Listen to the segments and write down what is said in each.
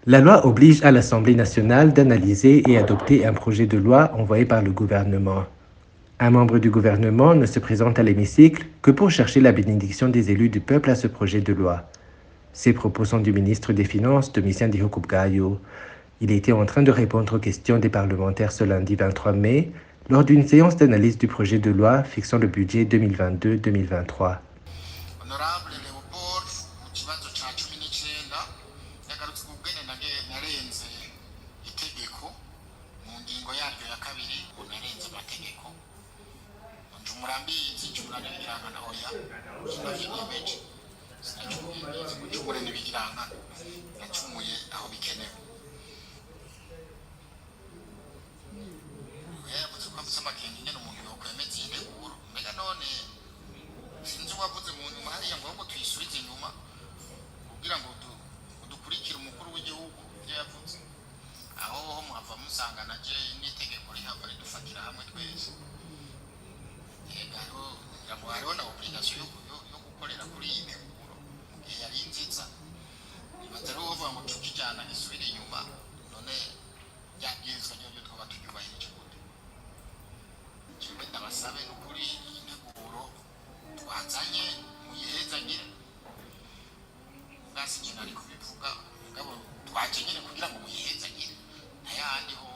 La loi oblige à l'Assemblée nationale d'analyser et adopter un projet de loi envoyé par le gouvernement. Un membre du gouvernement ne se présente à l'hémicycle que pour chercher la bénédiction des élus du peuple à ce projet de loi. Ces propos sont du ministre des Finances, Domitien Dihokubgayo. Il était en train de répondre aux questions des parlementaires ce lundi 23 mai lors d'une séance d'analyse du projet de loi fixant le budget 2022-2023. Honorable Leopold mu kibazo cya 19 yagarutse ku bwene narenze itegeko mu ngingo yaryo ya kabiri ngo narenze amategeko nje njumurane bigirangana hoya sinavyiyemeje sinacumuye njumure n'ibigirangana nacumuye aho bikenewe yavuze ko afise amakenga nyene umuntu yokwemeza iyi nteguro mbega none sinzi uwavuze mu nyuma hariya ngo ahubwo tuyisubize inyuma kugira ngo dukurikire umukuru w'igihugu ibyo yavuze aho ho muhava musanga na je n'itegeko rihava ridufatira hamwe twese hariho na obligation yo gukorera kuri iyi nteguro mu gihe yari nziza ibaza rero uvuga ngo tukijyana isubire inyuma none ryabwirizwa ryo twaba turyubahirije gute jewe ndabasabe n'ukuri iyi nteguro twazanye muyihezanyire bwasi nyine ari kubivuga mugabo twaje nyine kugira ngo muyihezanyire ntayandi ho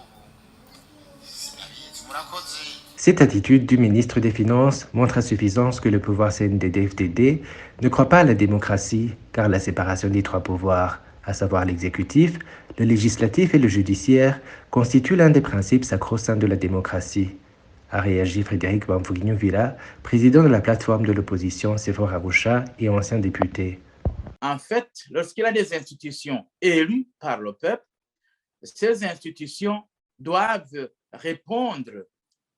sinabizi murakoze. Cette attitude du ministre des Finances montre à suffisance que le pouvoir CNDD-FDD ne croit pas à la démocratie, car la séparation des trois pouvoirs, à savoir l'exécutif, le législatif et le judiciaire, constitue l'un des principes sacro-saints de la démocratie, a réagi Frédéric Bamfoguigno-Villa, président de la plateforme de l'opposition Sephora Arusha et ancien député. En fait, lorsqu'il y a des institutions élues par le peuple, ces institutions doivent répondre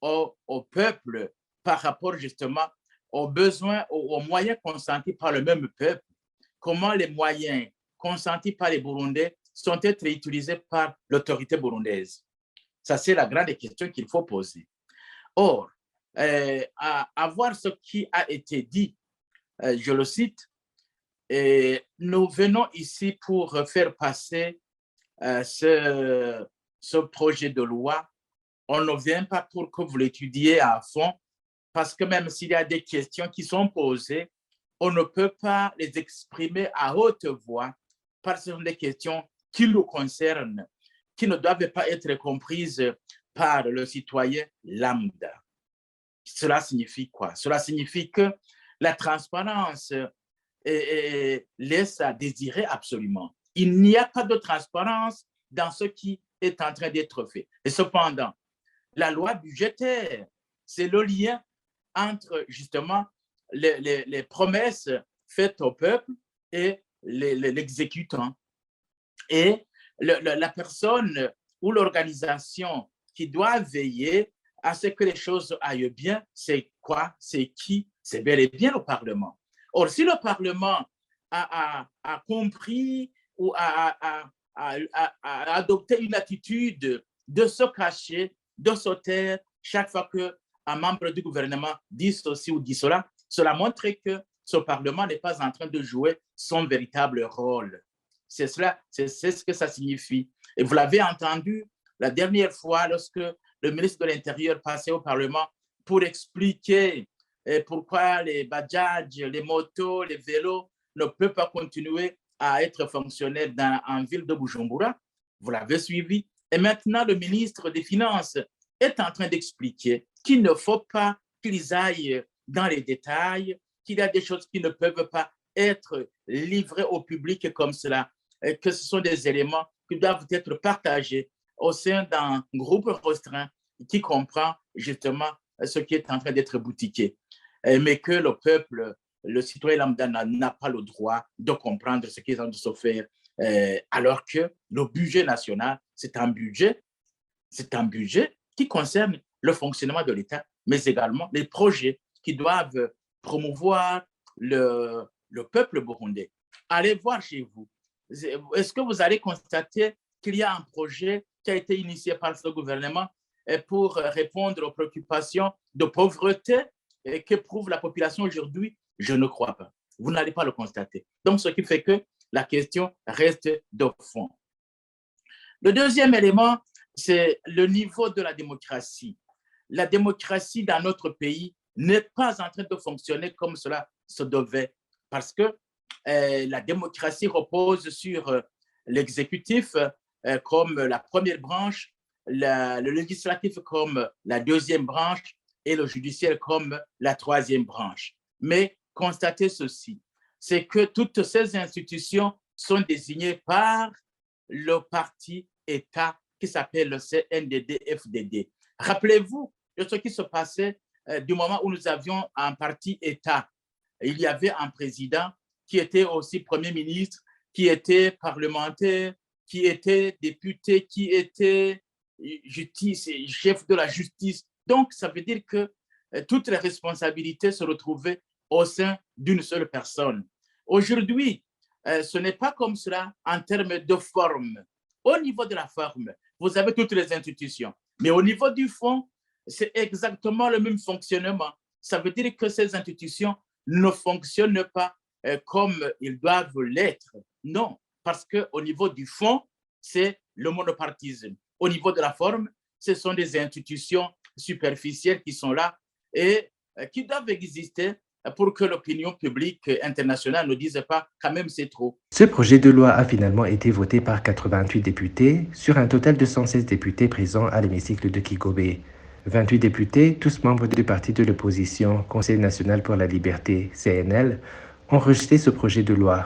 au peuple par rapport justement aux besoins, aux moyens consentis par le même peuple. Comment les moyens consentis par les Burundais sont-ils utilisés par l'autorité burundaise? Ça, c'est la grande question qu'il faut poser. Or, à voir ce qui a été dit, je le cite, nous venons ici pour faire passer ce projet de loi. On ne vient pas pour que vous l'étudiez à fond, parce que même s'il y a des questions qui sont posées, on ne peut pas les exprimer à haute voix, parce que ce sont des questions qui nous concernent, qui ne doivent pas être comprises par le citoyen lambda. Cela signifie quoi? Cela signifie que la transparence laisse à désirer absolument. Il n'y a pas de transparence dans ce qui est en train d'être fait. Et cependant, la loi budgétaire, c'est le lien entre justement les promesses faites au peuple et l'exécutant. Et la personne ou l'organisation qui doit veiller à ce que les choses aillent bien, c'est quoi? C'est qui? C'est bel et bien le Parlement. Or, si le Parlement a compris ou a adopté une attitude de se cacher, de se taire, chaque fois qu'un membre du gouvernement dit ceci ou dit cela, cela montre que ce Parlement n'est pas en train de jouer son véritable rôle. C'est ce que ça signifie. Et vous l'avez entendu la dernière fois lorsque le ministre de l'Intérieur passait au Parlement pour expliquer pourquoi les bajaj, les motos, les vélos ne peuvent pas continuer à être fonctionnels en ville de Bujumbura. Vous l'avez suivi. Et maintenant, le ministre des Finances est en train d'expliquer qu'il ne faut pas qu'ils aillent dans les détails, qu'il y a des choses qui ne peuvent pas être livrées au public comme cela, que ce sont des éléments qui doivent être partagés au sein d'un groupe restreint qui comprend justement ce qui est en train d'être boutiqué. Mais que le peuple, le citoyen lambda n'a pas le droit de comprendre ce qui est en train de se faire, alors que le budget national, c'est un budget qui concerne le fonctionnement de l'État, mais également les projets qui doivent promouvoir le peuple burundais. Allez voir chez vous. Est-ce que vous allez constater qu'il y a un projet qui a été initié par ce gouvernement pour répondre aux préoccupations de pauvreté qu'éprouve la population aujourd'hui? Je ne crois pas. Vous n'allez pas le constater. Donc, ce qui fait que la question reste de fond. Le deuxième élément, c'est le niveau de la démocratie. La démocratie dans notre pays n'est pas en train de fonctionner comme cela se devait, parce que la démocratie repose sur l'exécutif comme la première branche, le législatif comme la deuxième branche et le judiciaire comme la troisième branche. Mais constatez ceci, c'est que toutes ces institutions sont désignées par le parti État qui s'appelle le CNDD-FDD. Rappelez-vous de ce qui se passait du moment où nous avions un parti État. Il y avait un président qui était aussi Premier ministre, qui était parlementaire, qui était député, qui était justice, chef de la justice. Donc, ça veut dire que toutes les responsabilités se retrouvaient au sein d'une seule personne. Aujourd'hui, ce n'est pas comme cela en termes de forme. Au niveau de la forme, vous avez toutes les institutions. Mais au niveau du fond, c'est exactement le même fonctionnement. Ça veut dire que ces institutions ne fonctionnent pas comme ils doivent l'être. Non, parce qu'au niveau du fond, c'est le monopartisme. Au niveau de la forme, ce sont des institutions superficielles qui sont là et qui doivent exister pour que l'opinion publique internationale ne dise pas quand même c'est trop. Ce projet de loi a finalement été voté par 88 députés sur un total de 116 députés présents à l'hémicycle de Kigobe. 28 députés, tous membres du parti de l'opposition, Conseil national pour la liberté, CNL, ont rejeté ce projet de loi.